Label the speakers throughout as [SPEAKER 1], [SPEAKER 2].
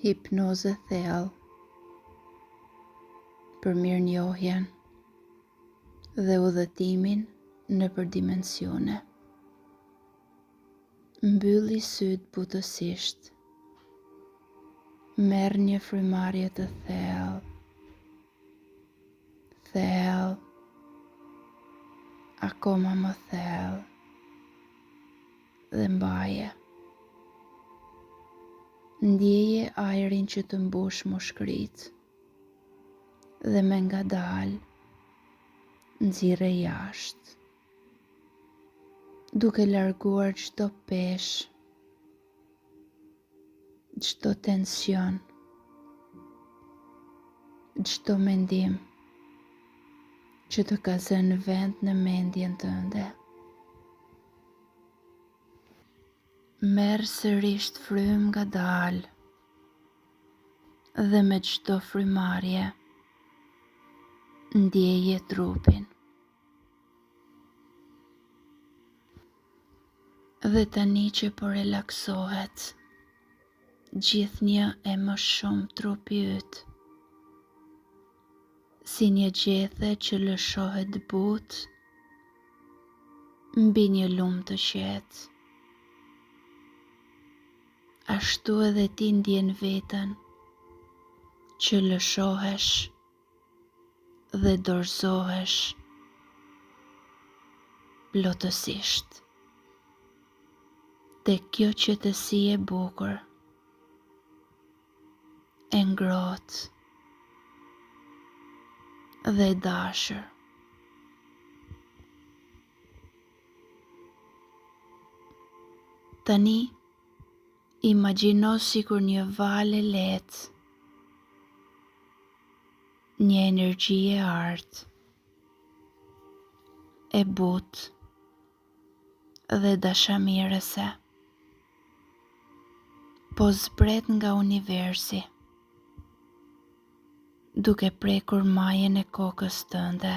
[SPEAKER 1] Hipnoze thellë për mirënjohjen dhe udhëtimin nëpër dimensione. Mbylli sytë butësisht. Merr një frymarrje të thellë, akoma më thellë dhe mbaje. Ndjeje ajrin që të mbush mushkëritë dhe me ngadalë nxirre jashtë, duke larguar çdo peshë, çdo tension, çdo mendim që të ka zënë vend në mendjen tënde. Merr sërish të frymë ngadalë dhe me çdo frymarrje ndjeje trupin. Dhe tani që po relaksohet gjithnjë e më shumë trupi yt, si një gjethe që lëshohet butë mbi një lumë të qetë. Ashtu edhe ti ndjen veten që lëshohesh dhe dorëzohesh plotësisht tek kjo qetësi e bukur, e ngrohtë dhe e dashur. Tani imagjino sikur një valë e lehtë, një energji e artë, e butë dhe dashamirëse, po zbret nga universi, duke prekur majën e kokës tënde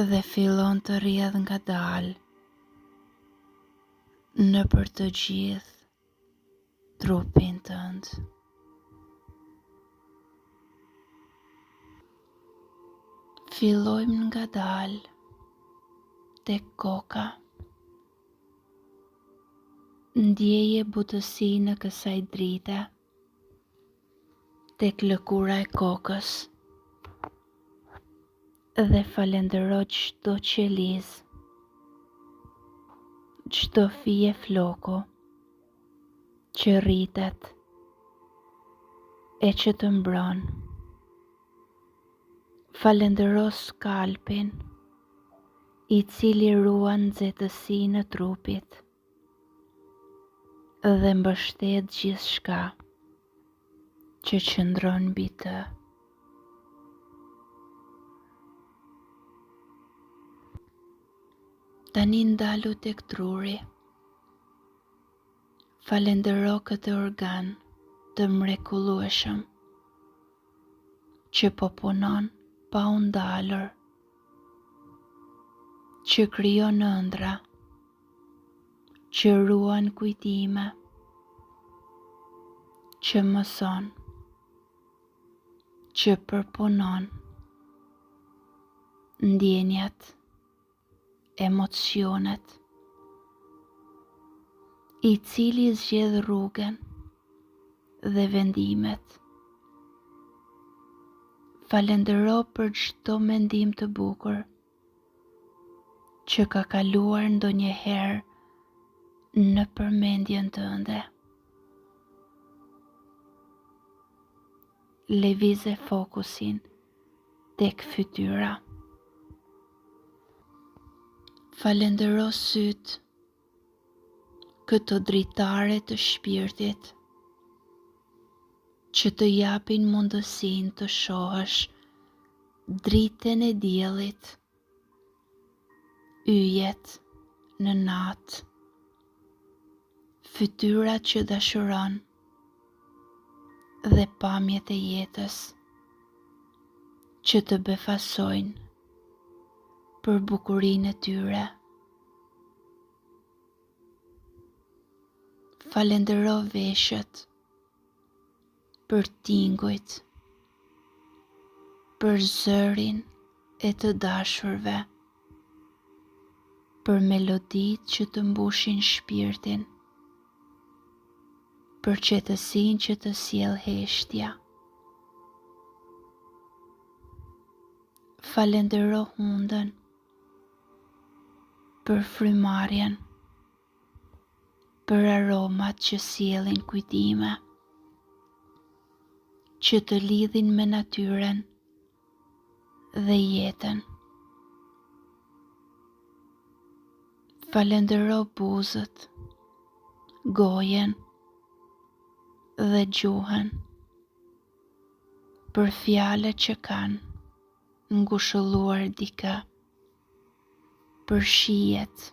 [SPEAKER 1] dhe fillon të rrjedh ngadalë nëpër të gjithë trupin tënd. Fillojmë ngadalë tek koka. Ndjeje butësinë në kësaj drite tek lëkura e kokës dhe falendero çdo qelizë, çdo fije floku që rritet e që të mbron. Falendero skalpin i cili ruan nxehtësinë në trupit dhe mbështet gjithçka që qëndron mbi të. Tani ndalu tek truri. Falendero këtë organ të mrekullueshëm që po punon pa u ndalur, që krijon ëndra, që ruan kujtime, që mëson, që përpunon ndjenjat, emocionet, i cili zgjedh rrugën dhe vendimet. Falendero për çdo mendim të bukur që ka kaluar ndonjëherë nëpër mendjen tënde. Lëvizë fokusin tek fytyra. Falendero sytë, këto dritare të shpirtit, që të japin mundësinë të shohësh dritën e diellit, yjet në natë, fytyrat që dashuron dhe pamjet e jetës që të befasojnë për bukurinë e tyre. Falendero veshët për tingujt, për zërin e të dashurve, për melodit që të mbushin shpirtin, për qetësin që të sjell heshtja. Falendero hundën për frymarrjen, për aromat që sjellin kujtime, që të lidhin me natyren dhe jetën. Falendero buzët, gojen dhe gjuhën për fjalët që kanë ngushëlluar dikë, për shijet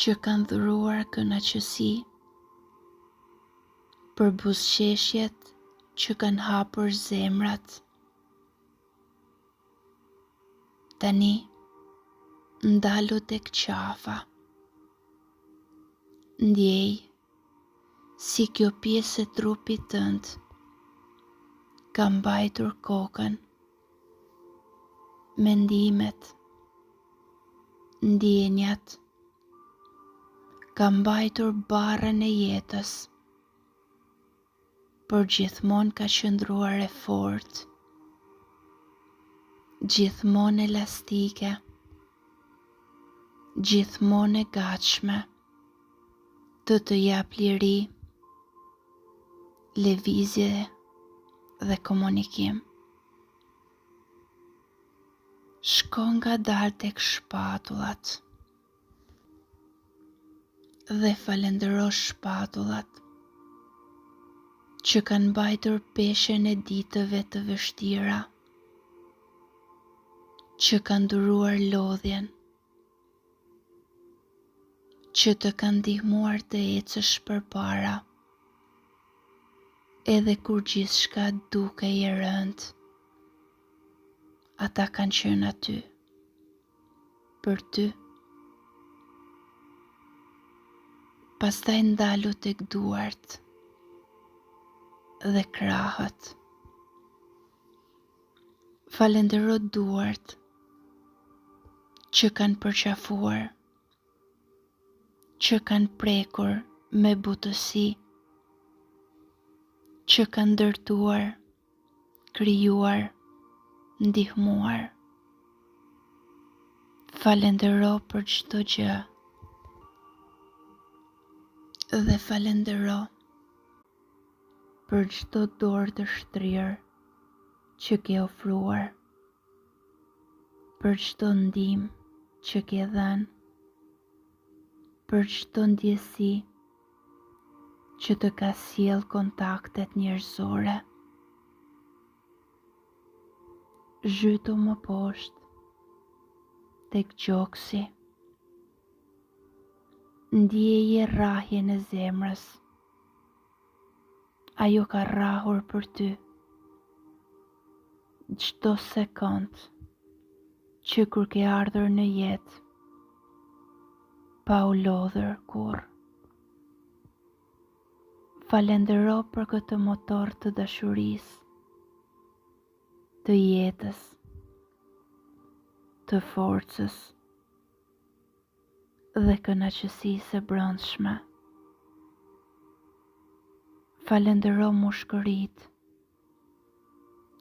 [SPEAKER 1] që kanë dhuruar kënaqësi, për buzëqeshjet që kanë hapur zemrat. Tani, ndalu tek qafa. Ndjej si kjo pjesë e trupit tënd ka mbajtur kokën, mendimet, ndjenjat, ka mbajtur barrën e jetës, por gjithmonë ka qëndruar e fortë, gjithmonë elastike, gjithmonë e gatshme të jap liri, lëvizje dhe komunikim. Shko ngadalë tek shpatullat dhe falendero shpatullat që kanë mbajtur peshën e ditëve të vështira, që kanë duruar lodhjen, që të kanë ndihmuar të ecësh përpara, edhe kur gjithçka dukej e rëndë, ata kanë qenë aty, për ty. Pastaj ndalu tek duart dhe krahët. Falendero duart që kanë përqafuar, që kanë prekur me butësi, që kanë ndërtuar, krijuar, ndihmuar. Falendero për çdo gjë. Dhe falendero për çdo dorë të shtrirë që ke ofruar, për çdo ndihmë që ke dhënë, për çdo ndjesi që të ka sjell kontaktet njerëzore. Zhytu më poshtë tek gjoksi. Ndjeje rrahjen e zemrës. Ajo ka rrahur për ty. Çdo sekond që kur ke ardhur në jetë, pa u lodhur kurrë. Falendero për këtë motor të dashurisë, të jetës, të forcës dhe kënaqësisë së brendshme. Falendero mushkëritë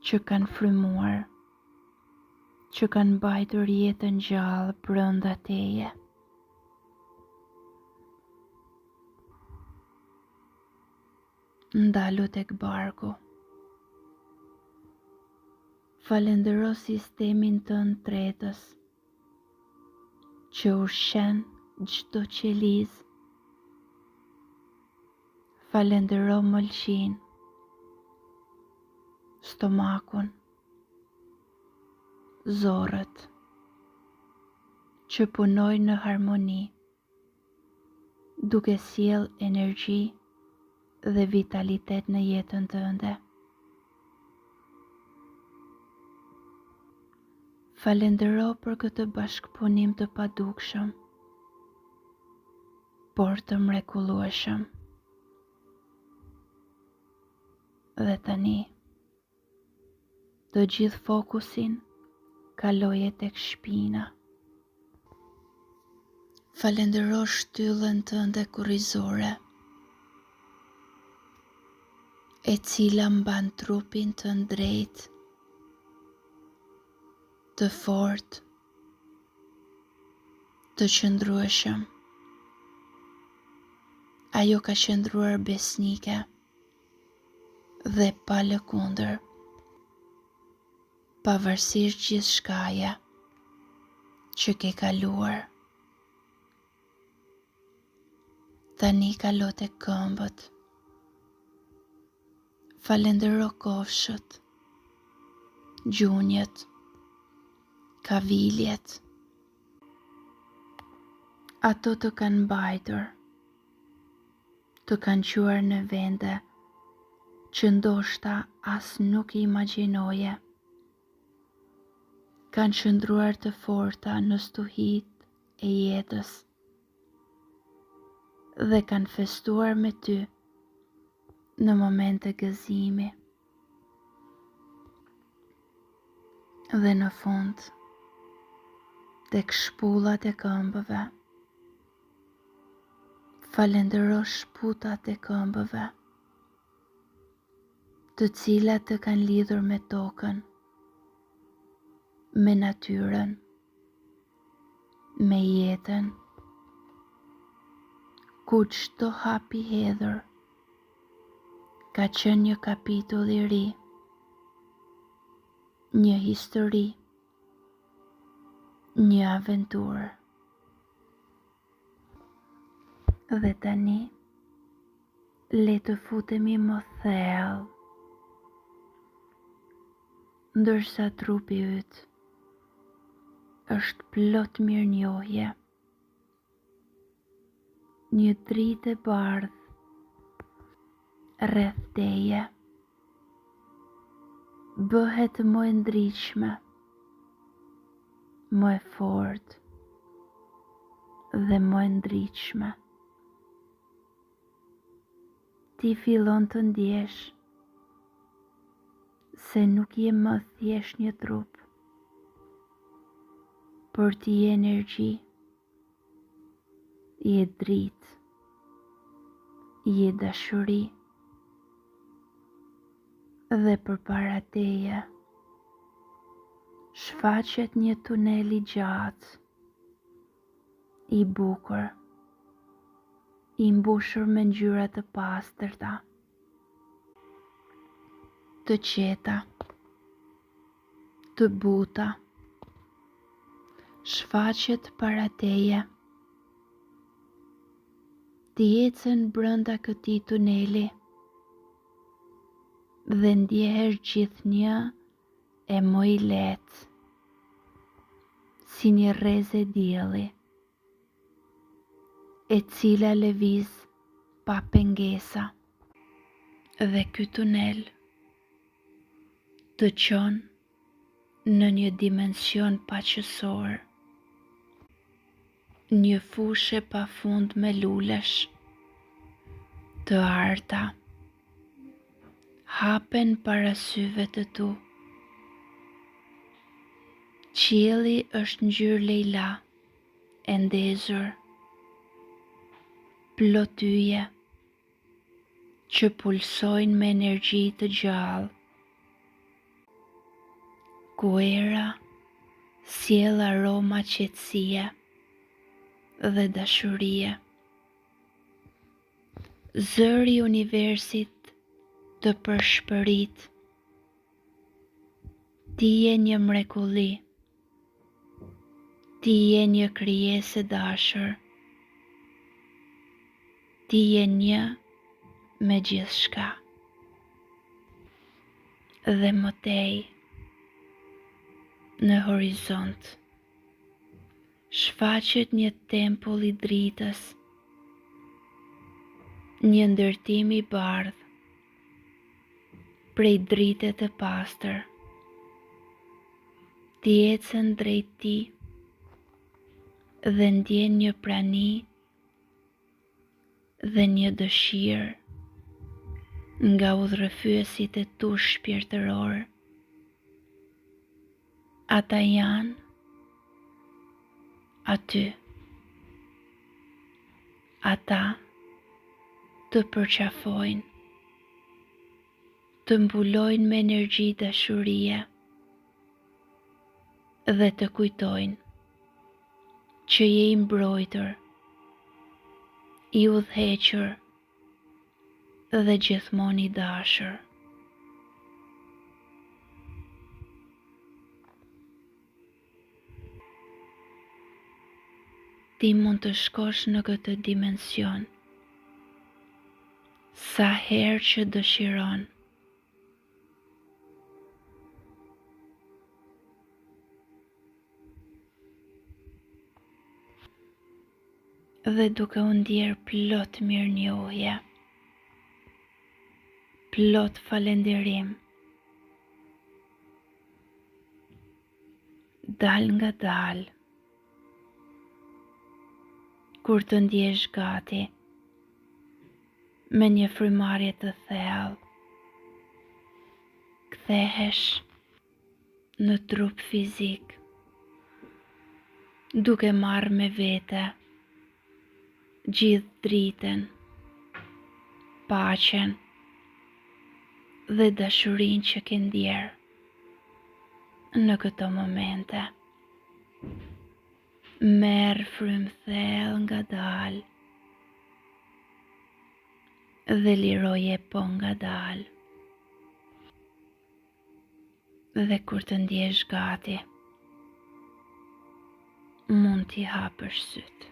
[SPEAKER 1] që kanë frymuar, që kanë mbajtur jetën gjallë brenda teje. Ndalu tek barku. Falendero sistemin tënd tretës që ushqen çdo qelizë. Falendero mëlçin, stomakun, zorët që punojnë në harmoni, duke sjell energji dhe vitalitet në jetën tënde. Falendero për këtë bashkëpunim të padukshëm, por të mrekullueshëm. Dhe tani, të gjithë fokusin kaloje tek shpina. Falendero shtyllën tënde kurrizore, e cila mban trupin tënd drejt, të fortë, të qëndrueshëm. Ajo ka qëndruar besnike dhe pa lëkundër, pavarësisht gjithçkaje që ke kaluar. Tani kalo tek këmbët. Falendero kofshët, gjunjët, kaviljet. Ato të kanë mbajtur, të kanë quar në vende që ndoshta as nuk i imagjinoje. Kanë qëndruar të forta në stuhit e jetës dhe kanë festuar me ty në momente gëzimi. Dhe në fund, tek shpullat e këmbëve, falendero shputat e këmbëve, të cilat të kanë lidhur me tokën, me natyrën, me jetën, ku çdo hap i hedhur ka qenë një kapitull i ri, një histori, një aventurë. Dhe tani, le të futemi më thellë, ndërsa trupi yt është plot mirënjohje. Një dritë e bardhë rreth teje bëhet më e ndritshme, më e fortë dhe më e ndritshme. Ti fillon të ndjesh se nuk je më thjesht një trup, por ti je energji, je dritë, je dashuri. Dhe përpara teje shfaqet një tunel i gjatë, i bukur, i mbushur me ngjyra të pastërta, të qeta, të buta. Shfaqet para teje. Ti ecën brenda këtij tuneli dhe ndjehesh gjithnjë e më i lehtë, si një rrezë e dielli, e cila lëviz pa pengesa. Dhe ky tunel të çon në një dimension paqësor, një fushë pafund me lulesh të arta hapen para syve të tu. Qielli është ngjyrë lejla, e ndezur, plot yje që pulsojnë me energji të gjallë. Ku era sjell aroma qetësie dhe dashurie. Zëri i universit të përshpërit. Ti je një mrekulli. Ti je një krijesë e dashur. Ti je një me gjithçka. Dhe më tej, në horizont, shfaqet një tempull i dritës, një ndërtim i bardhë, prej drite të pastër. Ti ecën drejt tij dhe ndjen një prani dhe një dëshirë nga udhërrëfyesit e tu shpirtëror. Ata janë aty. Ata të përqafojnë, të mbulojnë me energji dashurie dhe të kujtojnë që je i mbrojtur, i udhëhequr dhe gjithmonë i dashur. Ti mund të shkosh në këtë dimension sa herë që dëshiron. Dhe duke u ndjerë plot mirënjohje, plot falënderim, dal nga dal, kur të ndjesh gati, me një frymarrje të thellë, kthehesh në trup fizik, duke marrë me vete gjithë dritën, paqen dhe dashurinë që ke ndjerë në këto momente. Merr frymë thellë ngadalë dhe liroje po ngadalë. Dhe kur të ndjesh gati, mund t'i hapësh sytë.